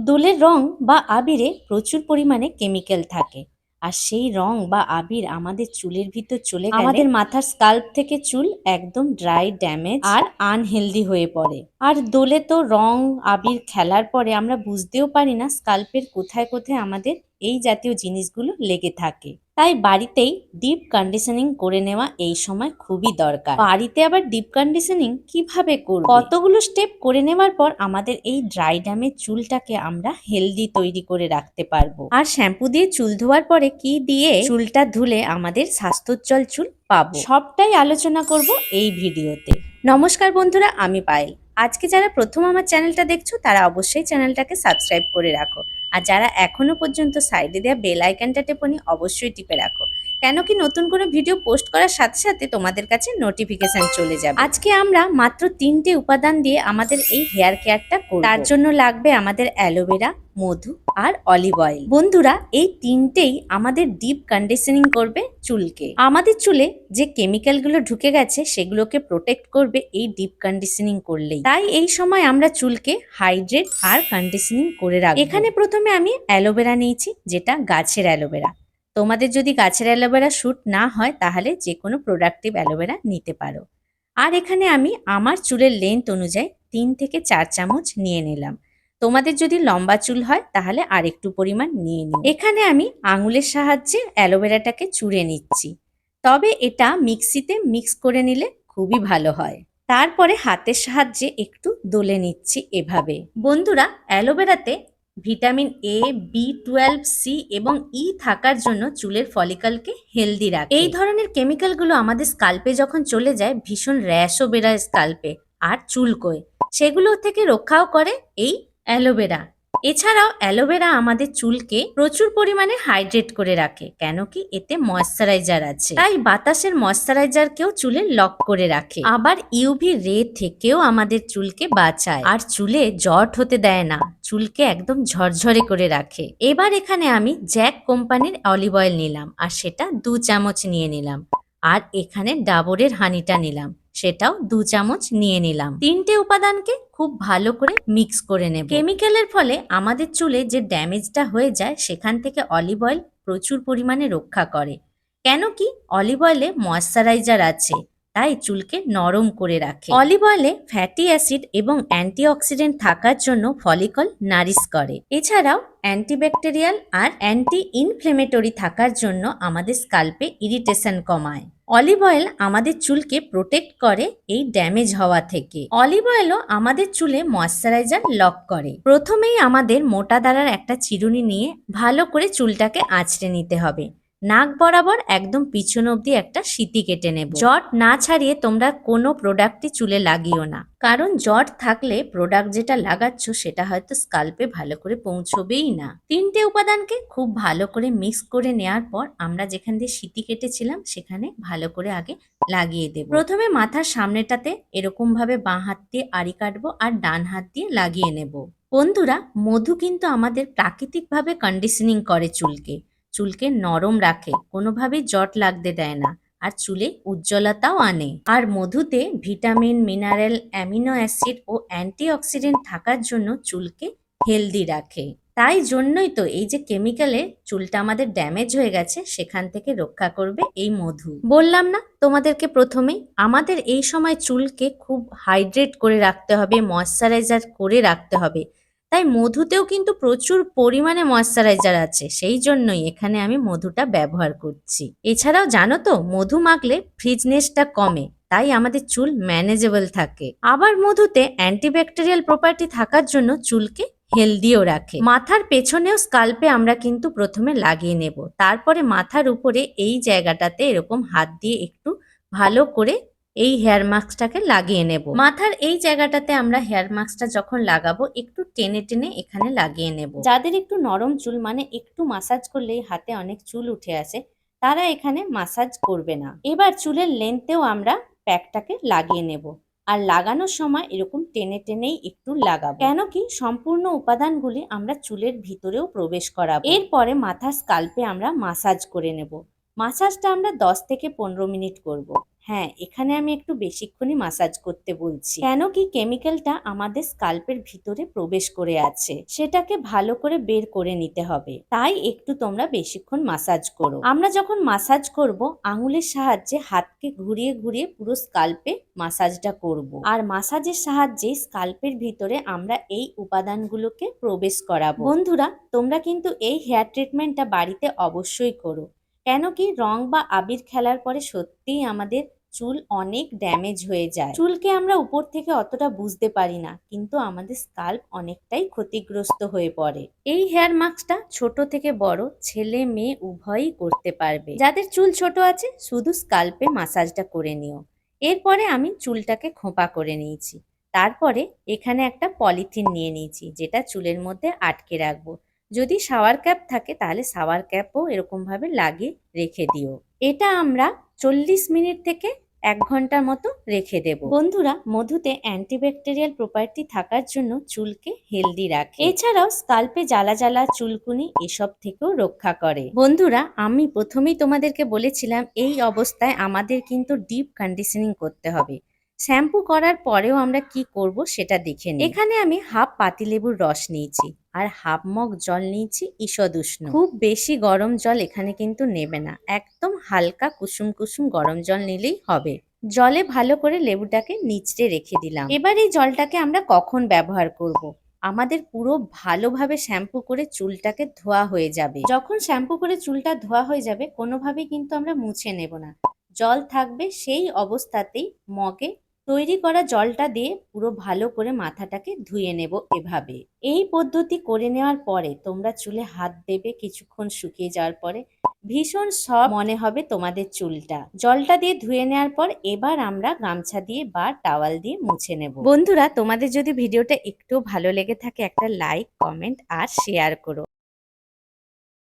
দোলের রং বা আবিরে প্রচুর পরিমাণে কেমিক্যাল থাকে। আর সেই রং বা আবির আমাদের চুলের ভিতর চলে গেলে আমাদের মাথার স্কাল্প থেকে চুল একদম ড্রাই, ড্যামেজ আর আনহেলদি হয়ে পড়ে। আর দোলে তো রং আবির খেলার পরে আমরা বুঝতেও পারি না স্কাল্পের কোথায় কোথায় আমাদের এই জাতীয় জিনিসগুলো লেগে থাকে। তাই বাড়িতেই ডিপ কন্ডিশনিং করে নেওয়া এই সময় খুবই দরকার। বাড়িতে আবার ডিপ কন্ডিশনিং কিভাবে করব? কতগুলো স্টেপ করে নেওয়ার পর আমাদের এই ড্রাই ড্যামেজ চুলটাকে আমরা হেলদি তৈরি করে রাখতে পারবো। আর শ্যাম্পু দিয়ে চুল ধোয়ার পরে কি দিয়ে চুলটা ধুলে আমাদের স্বাস্থ্যোজ্জ্বল চুল পাবো, সবটাই আলোচনা করব এই ভিডিওতে। নমস্কার বন্ধুরা, আমি পায়েল। আজকে যারা প্রথম আমার চ্যানেলটা দেখছো তারা অবশ্যই চ্যানেলটাকে সাবস্ক্রাইব করে রাখো। আর যারা এখনো পর্যন্ত সাইডে দেওয়া বেল আইকনটা টেপোনি অবশ্যই টিপে রাখো, কেন কি নতুন কোনো ভিডিও পোস্ট করার সাথে সাথে তোমাদের কাছে নোটিফিকেশন চলে যাবে। আজকে আমরা মাত্র 3টে উপাদান দিয়ে আমাদের এই হেয়ার কেয়ারটা করব। তার জন্য লাগবে আমাদের অ্যালোভেরা, মধু আর অলিভ অয়েল। বন্ধুরা, এই তিনটেই আমাদের ডিপ কন্ডিশনিং করবে চুলকে। আমাদের চুলে যে কেমিক্যাল গুলো ঢুকে গেছে সেগুলোকে প্রোটেক্ট করবে এই ডিপ কন্ডিশনিং করলেই। তাই এই সময় আমরা চুলকে হাইড্রেট আর কন্ডিশনিং করে রাখবো। এখানে প্রথমে আমি অ্যালোভেরা নিয়েছি, যেটা গাছের অ্যালোভেরা। তোমাদের যদি গাছের অ্যালোভেরা শুট না হয় তাহলে যে কোনো প্রোডাক্টিভ অ্যালোভেরা নিতে পারো। আর এখানে আমি আমার চুলের লেন্থ অনুযায়ী 3 থেকে 4 চামচ নিয়ে নিলাম। তোমাদের যদি লম্বা চুল হয় তাহলে আরেকটু পরিমাণ নিয়ে নিও। এখানে আমি আঙুলের সাহায্যে অ্যালোভেরাটাকে চুড়ে নিচ্ছি, তবে এটা মিক্সিতে মিক্স করে নিলে খুবই ভালো হয়। তারপরে হাতের সাহায্যে একটু দলে নিচ্ছি এভাবে। বন্ধুরা, অ্যালোভেরাতে ভিটামিন এ, বি12, সি এবং ই থাকার জন্য চুলের ফলিকলকে হেলদি রাখে। এই ধরনের কেমিক্যালগুলো আমাদের স্কাল্পে যখন চলে যায় ভীষণ র্যাশও বেরায় স্কাল্পে আর চুলকোয়, সেগুলো থেকে রক্ষাও করে এই অ্যালোভেরা। এছাড়াও অ্যালোভেরা আমাদের চুলকে প্রচুর পরিমাণে হাইড্রেট করে রাখে, কেন কি এতে ময়েশ্চারাইজার আছে। তাই বাতাসের ময়েশ্চারাইজারকেও চুলে লক করে রাখে। আবার ইউভি রে থেকেও আমাদের চুলকে বাঁচায় আর চুলে জট হতে দেয় না, চুলকে একদম ঝরঝরে করে রাখে। এবার এখানে আমি জ্যাক কোম্পানির অলিভ অয়েল নিলাম আর সেটা 2 চামচ নিয়ে নিলাম। আর এখানে ডাবরের হানিটা নিলাম, সেটাও 2 চামচ নিয়ে নিলাম। 3টে উপাদানকে খুব ভালো করে মিক্স করে নেব। কেমিক্যালের ফলে আমাদের চুলে যে ড্যামেজটা হয়ে যায় সেখান থেকে অলিভ অয়েল প্রচুর পরিমাণে রক্ষা করে, কেন কি অলিভ অয়েলে ময়েশ্চারাইজার আছে, তাই চুলকে নরম করে রাখে। অলিভ অয়েলে ফ্যাটি অ্যাসিড এবং অ্যান্টিঅক্সিডেন্ট থাকার জন্য ফলিকল নারিশ করে। এছাড়াও অ্যান্টিব্যাকটেরিয়াল আর অ্যান্টি ইনফ্লেমেটরি থাকার জন্য আমাদের স্কাল্পে ইরিটেশন কমায়। অলিভ অয়েল আমাদের চুলকে প্রোটেক্ট করে এই ড্যামেজ হওয়া থেকে। অলিভ অয়েলও আমাদের চুলে ময়েশ্চারাইজার লক করে। প্রথমেই আমাদের মোটা দাঁড়ার একটা চিরুনি নিয়ে ভালো করে চুলটাকে আঁচড়ে নিতে হবে। নাক বরাবর একদম পিছন অবধি একটা সিঁতি কেটে নেব। জট না ছাড়িয়ে তোমরা কোনো প্রোডাক্টই চুলে লাগিও না, কারণ জট থাকলে প্রোডাক্ট যেটা লাগাচ্ছ সেটা হয়তো স্কাল্পে ভালো করে পৌঁছবেই না। 3টে উপাদানকে খুব ভালো করে মিক্স করে নেওয়ার পর আমরা যেখান দিয়ে সিঁতি কেটেছিলাম সেখানে ভালো করে আগে লাগিয়ে দেব। প্রথমে মাথার সামনেটাতে এরকম ভাবে বাঁ হাত দিয়ে আড়ি কাটবো আর ডান হাত দিয়ে লাগিয়ে নেব। বন্ধুরা, মধু কিন্তু আমাদের প্রাকৃতিকভাবে কন্ডিশনিং করে চুলকে, চুলকে নরম রাখে, কোনোভাবেই জট লাগতে দেয় না আর চুলে উজ্জ্বলতাও আনে। আর মধুতে ভিটামিন, মিনারেল, অ্যামিনো অ্যাসিড ও অ্যান্টিঅক্সিডেন্ট থাকার জন্য চুলকে হেলদি রাখে। তাই জন্যই তো এই যে কেমিক্যালে চুলটা আমাদের ড্যামেজ হয়ে গেছে সেখান থেকে রক্ষা করবে এই মধু। বললাম না তোমাদেরকে প্রথমেই, আমাদের এই সময় চুলকে খুব হাইড্রেট করে রাখতে হবে, ময়েশ্চারাইজার করে রাখতে হবে। তাই মধুতেও কিন্তু প্রচুর পরিমাণে ময়েশ্চারাইজার আছে, সেই জন্যই এখানে আমি মধুটা ব্যবহার করছি। এছাড়াও জানো তো, মধু মাখলে ফ্রিজনেসটা কমে, তাই আমাদের চুল ম্যানেজেবল থাকে। আবার মধুতে অ্যান্টিব্যাকটেরিয়াল প্রপার্টি থাকার জন্য চুলকে হেলদিও রাখে। মাথার পেছনেও স্কাল্পে আমরা কিন্তু প্রথমে লাগিয়ে নেব, তারপরে মাথার উপরে এই জায়গাটাতে এরকম হাত দিয়ে একটু ভালো করে এই হেয়ার মাস্কটাকে লাগিয়ে নেব। মাথার এই জায়গাটাতে আমরা হেয়ার মাস্কটা যখন লাগাবো একটু টেনে টেনে এখানে লাগিয়ে নেব। যাদের একটু নরম চুল, মানে একটু মাসাজ করলেই হাতে অনেক চুল উঠে আসে, তারা এখানে মাসাজ করবে না। এবার চুলের লেন্থেও আমরা প্যাকটাকে লাগিয়ে নেব। আর লাগানোর সময় এরকম টেনে টেনেই একটু লাগাবো, কেন কি সম্পূর্ণ উপাদানগুলি আমরা চুলের ভিতরেও প্রবেশ করাবো। এরপরে মাথার স্কাল্পে আমরা মাসাজ করে নেব। মাসাজটা আমরা 10 থেকে 15 মিনিট করব। হ্যাঁ, এখানে আমি একটু বেশিক্ষণই মাসাজ করতে বলছি, কেন কি কেমিক্যালটা আমাদের স্কাল্পের ভিতরে প্রবেশ করে আছে, সেটাকে ভালো করে বের করে নিতে হবে। তাই একটু তোমরা বেশিক্ষণ মাসাজ করো। আমরা যখন মাসাজ করব, আঙুলের সাহায্যে হাতকে ঘুরিয়ে ঘুরিয়ে পুরো স্কাল্পে মাসাজটা করব। আর মাসাজের সাহায্যে স্কাল্পের ভিতরে আমরা এই উপাদানগুলোকে প্রবেশ করাবো। বন্ধুরা, তোমরা কিন্তু এই হেয়ার ট্রিটমেন্টটা বাড়িতে অবশ্যই করো, কেন কি রং বা আবির খেলার পরে সত্যিই আমাদের চুল অনেক ড্যামেজ হয়ে যায়। চুলকে আমরা উপর থেকে অতটা বুঝতে পারি না, কিন্তু আমাদের স্কাল্প অনেকটাই ক্ষতিগ্রস্ত হয়ে পড়ে। এই হেয়ার মাস্কটা ছোট থেকে বড় ছেলে মেয়ে উভয়ই করতে পারবে। যাদের চুল ছোট আছে শুধু স্কাল্পে মাসাজটা করে নিও। এরপরে আমি চুলটাকে খোঁপা করে নিয়েছি। তারপরে এখানে একটা পলিথিন নিয়ে নিয়েছি, যেটা চুলের মধ্যে আটকে রাখবো। যদি শাওয়ার ক্যাপ থাকে তাহলে শাওয়ার ক্যাপও এরকম ভাবে লাগিয়ে রেখে দিও। এটা আমরা 40 মিনিট থেকে 1 ঘন্টার মতো রেখে দেব। বন্ধুরা, মধুতে অ্যান্টিব্যাকটেরিয়াল প্রপার্টি থাকার জন্য চুলকে হেলদি রাখে। এছাড়াও স্কাল্পে জ্বালা জ্বালা, চুলকুনি এসব থেকেও রক্ষা করে। বন্ধুরা, আমি প্রথমেই তোমাদেরকে বলেছিলাম এই অবস্থায় আমাদের কিন্তু ডিপ কন্ডিশনিং করতে হবে। শ্যাম্পু করার পরেও আমরা কি করব সেটা দেখে নিই। এখানে আমি হাফ পাতিলেবুর রস নিয়েছি আর হাফ মগ জল নিয়েছি ঈষদ উষ্ণ। খুব বেশি গরম জল এখানে কিন্তু নেবে না, একদম হালকা কুসুম কুসুম গরম জল নিলেই হবে। জলে ভালো করে লেবুটাকে নিচড়ে রেখে দিলাম। এবার এই জলটাকে আমরা কখন ব্যবহার করব? আমাদের পুরো ভালোভাবে শ্যাম্পু করে চুলটাকে ধোয়া হয়ে যাবে। যখন শ্যাম্পু করে চুলটা ধোয়া হয়ে যাবে, কোনোভাবেই কিন্তু আমরা মুছে নেব না, জল থাকবে সেই অবস্থাতেই মগে তৈরি করা জলটা দিয়ে পুরো ভালো করে মাথাটাকে ধুয়ে নেব এভাবে। এই পদ্ধতি করে নেওয়ার পরে তোমরা চুলে হাত দেবে, কিছুক্ষণ শুকিয়ে যাওয়ার পরে ভীষণ সফট মনে হবে তোমাদের চুলটা। জলটা দিয়ে ধুয়ে নেওয়ার পর এবার আমরা গামছা দিয়ে বা টাওয়াল দিয়ে মুছে নেব। বন্ধুরা, তোমাদের যদি ভিডিওটা একটু ভালো লেগে থাকে একটা লাইক, কমেন্ট আর শেয়ার করো।